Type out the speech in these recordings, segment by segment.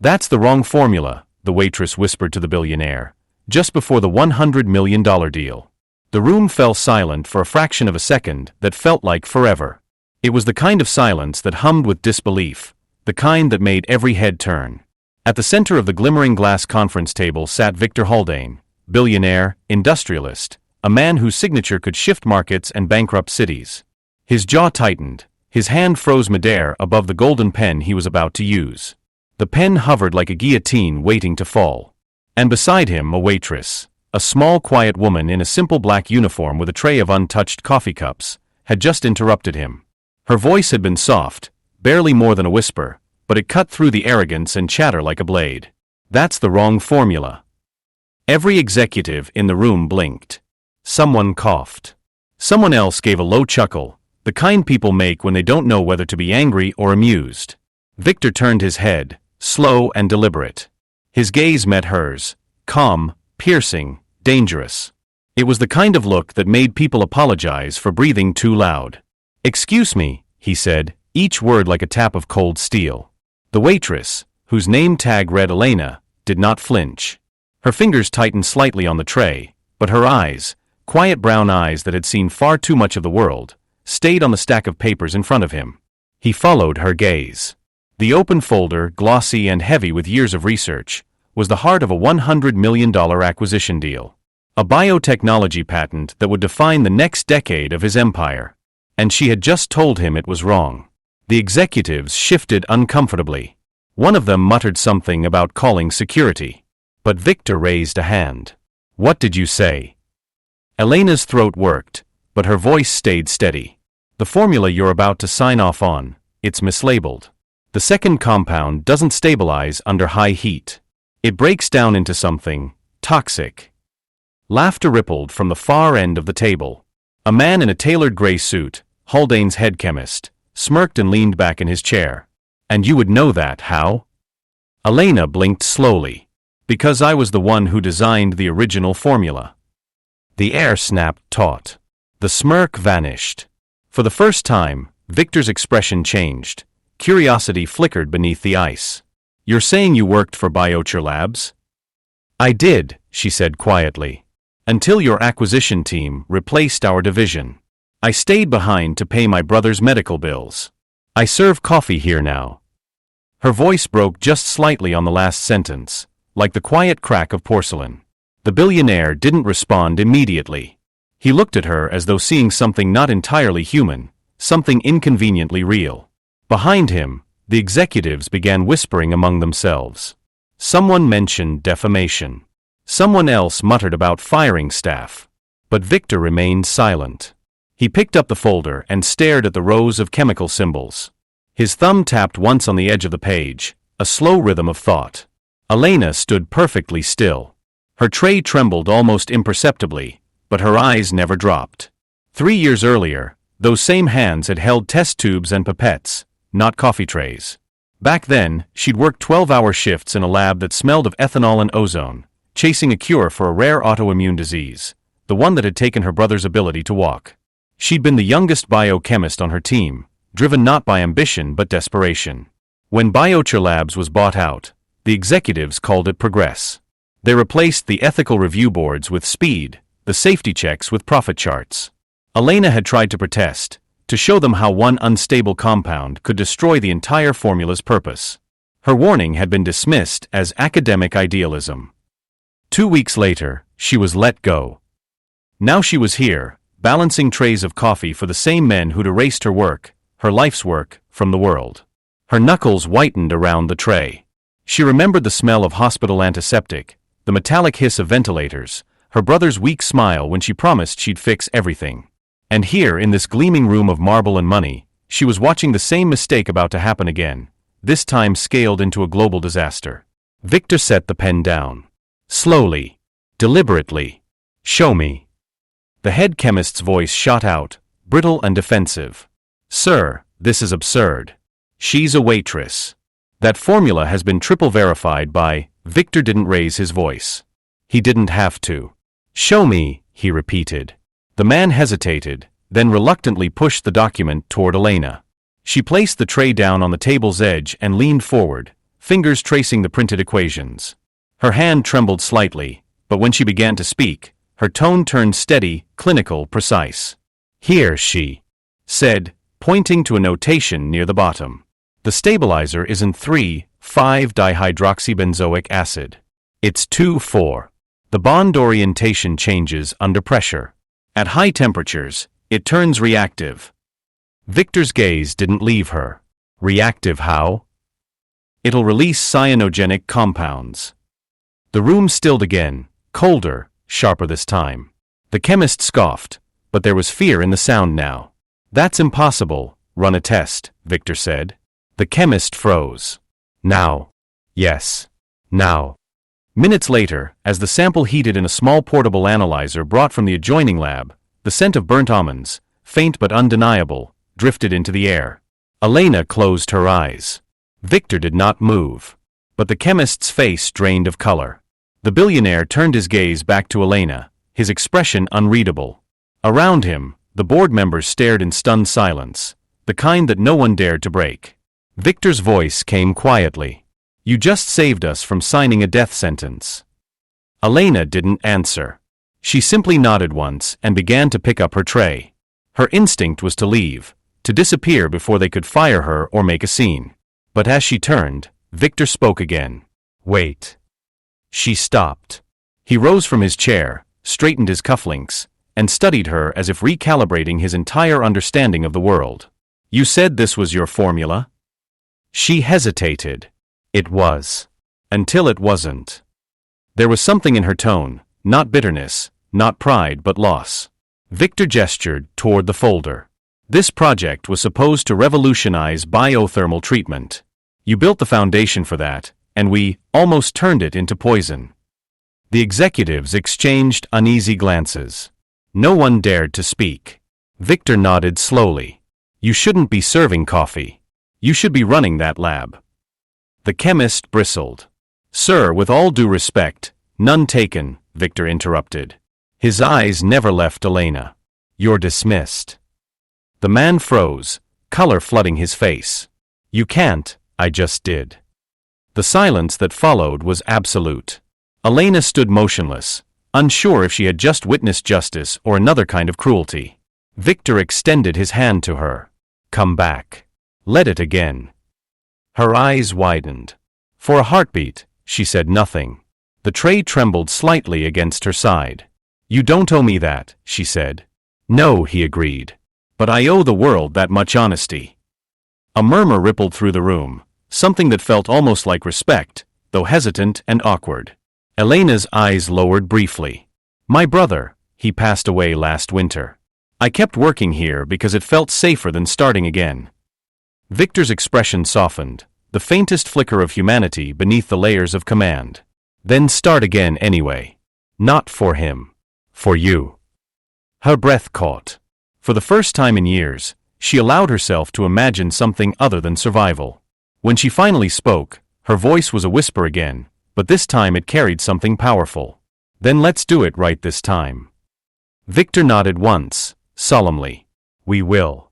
That's the wrong formula, the waitress whispered to the billionaire, just before the $100 million deal. The room fell silent for a fraction of a second that felt like forever. It was the kind of silence that hummed with disbelief, the kind that made every head turn. At the center of the glimmering glass conference table sat Victor Haldane, billionaire, industrialist, a man whose signature could shift markets and bankrupt cities. His jaw tightened, his hand froze midair above the golden pen he was about to use. The pen hovered like a guillotine waiting to fall. And beside him a waitress, a small quiet woman in a simple black uniform with a tray of untouched coffee cups, had just interrupted him. Her voice had been soft, barely more than a whisper, but it cut through the arrogance and chatter like a blade. That's the wrong formula. Every executive in the room blinked. Someone coughed. Someone else gave a low chuckle, the kind people make when they don't know whether to be angry or amused. Victor turned his head, slow and deliberate. His gaze met hers, calm, piercing, dangerous. It was the kind of look that made people apologize for breathing too loud. "Excuse me," he said, each word like a tap of cold steel. The waitress, whose name tag read Elena, did not flinch. Her fingers tightened slightly on the tray, but her eyes, quiet brown eyes that had seen far too much of the world, stayed on the stack of papers in front of him. He followed her gaze. The open folder, glossy and heavy with years of research, was the heart of a $100 million acquisition deal. A biotechnology patent that would define the next decade of his empire. And she had just told him it was wrong. The executives shifted uncomfortably. One of them muttered something about calling security. But Victor raised a hand. "What did you say?" Elena's throat worked, but her voice stayed steady. "The formula you're about to sign off on, it's mislabeled. The second compound doesn't stabilize under high heat. It breaks down into something toxic." Laughter rippled from the far end of the table. A man in a tailored gray suit, Haldane's head chemist, smirked and leaned back in his chair. "And you would know that, how?" Elena blinked slowly. "Because I was the one who designed the original formula." The air snapped taut. The smirk vanished. For the first time, Victor's expression changed. Curiosity flickered beneath the ice. "You're saying you worked for Biocher Labs?" "I did," she said quietly. "Until your acquisition team replaced our division. I stayed behind to pay my brother's medical bills. I serve coffee here now." Her voice broke just slightly on the last sentence, like the quiet crack of porcelain. The billionaire didn't respond immediately. He looked at her as though seeing something not entirely human, something inconveniently real. Behind him, the executives began whispering among themselves. Someone mentioned defamation. Someone else muttered about firing staff. But Victor remained silent. He picked up the folder and stared at the rows of chemical symbols. His thumb tapped once on the edge of the page, a slow rhythm of thought. Elena stood perfectly still. Her tray trembled almost imperceptibly, but her eyes never dropped. 3 years earlier, those same hands had held test tubes and pipettes, not coffee trays. Back then, she'd worked 12-hour shifts in a lab that smelled of ethanol and ozone, chasing a cure for a rare autoimmune disease, the one that had taken her brother's ability to walk. She'd been the youngest biochemist on her team, driven not by ambition but desperation. When Biocher Labs was bought out, the executives called it progress. They replaced the ethical review boards with speed, the safety checks with profit charts. Elena had tried to protest, to show them how one unstable compound could destroy the entire formula's purpose. Her warning had been dismissed as academic idealism. 2 weeks later, she was let go. Now she was here, balancing trays of coffee for the same men who'd erased her work, her life's work, from the world. Her knuckles whitened around the tray. She remembered the smell of hospital antiseptic, the metallic hiss of ventilators, her brother's weak smile when she promised she'd fix everything. And here, in this gleaming room of marble and money, she was watching the same mistake about to happen again, this time scaled into a global disaster. Victor set the pen down. Slowly. Deliberately. "Show me." The head chemist's voice shot out, brittle and defensive. "Sir, this is absurd. She's a waitress. That formula has been triple verified by—" Victor didn't raise his voice. He didn't have to. "Show me," he repeated. The man hesitated, then reluctantly pushed the document toward Elena. She placed the tray down on the table's edge and leaned forward, fingers tracing the printed equations. Her hand trembled slightly, but when she began to speak, her tone turned steady, clinical, precise. "Here," she said, pointing to a notation near the bottom. "The stabilizer isn't 3,5-dihydroxybenzoic acid. It's 2,4. The bond orientation changes under pressure. At high temperatures, it turns reactive." Victor's gaze didn't leave her. "Reactive how?" "It'll release cyanogenic compounds." The room stilled again, colder, sharper this time. The chemist scoffed, but there was fear in the sound now. "That's impossible. Run a test," Victor said. The chemist froze. "Now." "Yes. Now." Minutes later, as the sample heated in a small portable analyzer brought from the adjoining lab, the scent of burnt almonds, faint but undeniable, drifted into the air. Elena closed her eyes. Victor did not move. But the chemist's face drained of color. The billionaire turned his gaze back to Elena, his expression unreadable. Around him, the board members stared in stunned silence, the kind that no one dared to break. Victor's voice came quietly. "You just saved us from signing a death sentence." Elena didn't answer. She simply nodded once and began to pick up her tray. Her instinct was to leave, to disappear before they could fire her or make a scene. But as she turned, Victor spoke again. "Wait." She stopped. He rose from his chair, straightened his cufflinks, and studied her as if recalibrating his entire understanding of the world. "You said this was your formula?" She hesitated. It was. Until it wasn't. There was something in her tone, not bitterness, not pride but loss. Victor gestured toward the folder. "This project was supposed to revolutionize biothermal treatment. You built the foundation for that, and we almost turned it into poison." The executives exchanged uneasy glances. No one dared to speak. Victor nodded slowly. "You shouldn't be serving coffee. You should be running that lab." The chemist bristled. "Sir, with all due respect, none taken," Victor interrupted. His eyes never left Elena. "You're dismissed." The man froze, color flooding his face. "You can't, I just did." The silence that followed was absolute. Elena stood motionless, unsure if she had just witnessed justice or another kind of cruelty. Victor extended his hand to her. "Come back. Let it again." Her eyes widened. For a heartbeat, she said nothing. The tray trembled slightly against her side. "You don't owe me that," she said. "No," he agreed. "But I owe the world that much honesty." A murmur rippled through the room, something that felt almost like respect, though hesitant and awkward. Elena's eyes lowered briefly. "My brother, he passed away last winter. I kept working here because it felt safer than starting again." Victor's expression softened, the faintest flicker of humanity beneath the layers of command. "Then start again anyway. Not for him. For you." Her breath caught. For the first time in years, she allowed herself to imagine something other than survival. When she finally spoke, her voice was a whisper again, but this time it carried something powerful. "Then let's do it right this time." Victor nodded once, solemnly. "We will."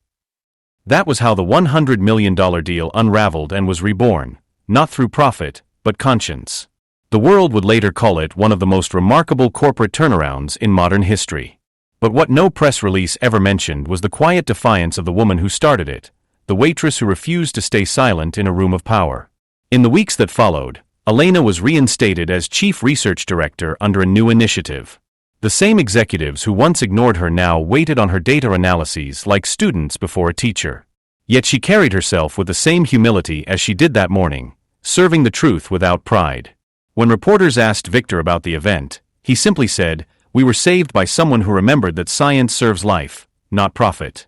That was how the $100 million deal unraveled and was reborn, not through profit, but conscience. The world would later call it one of the most remarkable corporate turnarounds in modern history. But what no press release ever mentioned was the quiet defiance of the woman who started it, the waitress who refused to stay silent in a room of power. In the weeks that followed, Elena was reinstated as chief research director under a new initiative. The same executives who once ignored her now waited on her data analyses like students before a teacher. Yet she carried herself with the same humility as she did that morning, serving the truth without pride. When reporters asked Victor about the event, he simply said, "We were saved by someone who remembered that science serves life, not profit."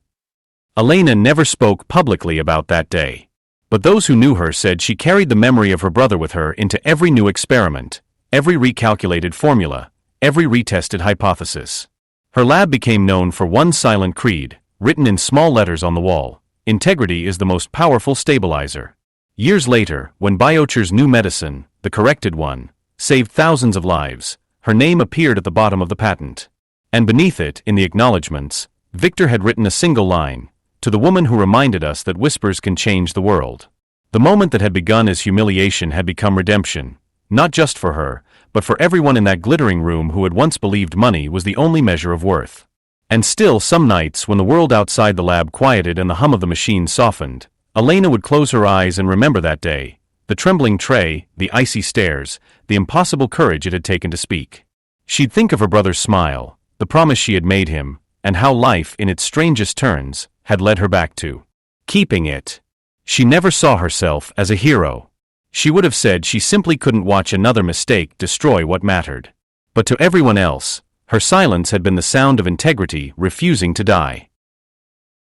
Elena never spoke publicly about that day. But those who knew her said she carried the memory of her brother with her into every new experiment, every recalculated formula, every retested hypothesis. Her lab became known for one silent creed, written in small letters on the wall: integrity is the most powerful stabilizer. Years later, when Biocher's new medicine, the corrected one, saved thousands of lives, her name appeared at the bottom of the patent. And beneath it, in the acknowledgments, Victor had written a single line: "To the woman who reminded us that whispers can change the world." The moment that had begun as humiliation had become redemption, not just for her, but for everyone in that glittering room who had once believed money was the only measure of worth. And still, some nights, when the world outside the lab quieted and the hum of the machine softened, Elena would close her eyes and remember that day, the trembling tray, the icy stares, the impossible courage it had taken to speak. She'd think of her brother's smile, the promise she had made him, and how life, in its strangest turns, had led her back to keeping it. She never saw herself as a hero. She would have said she simply couldn't watch another mistake destroy what mattered. But to everyone else, her silence had been the sound of integrity refusing to die.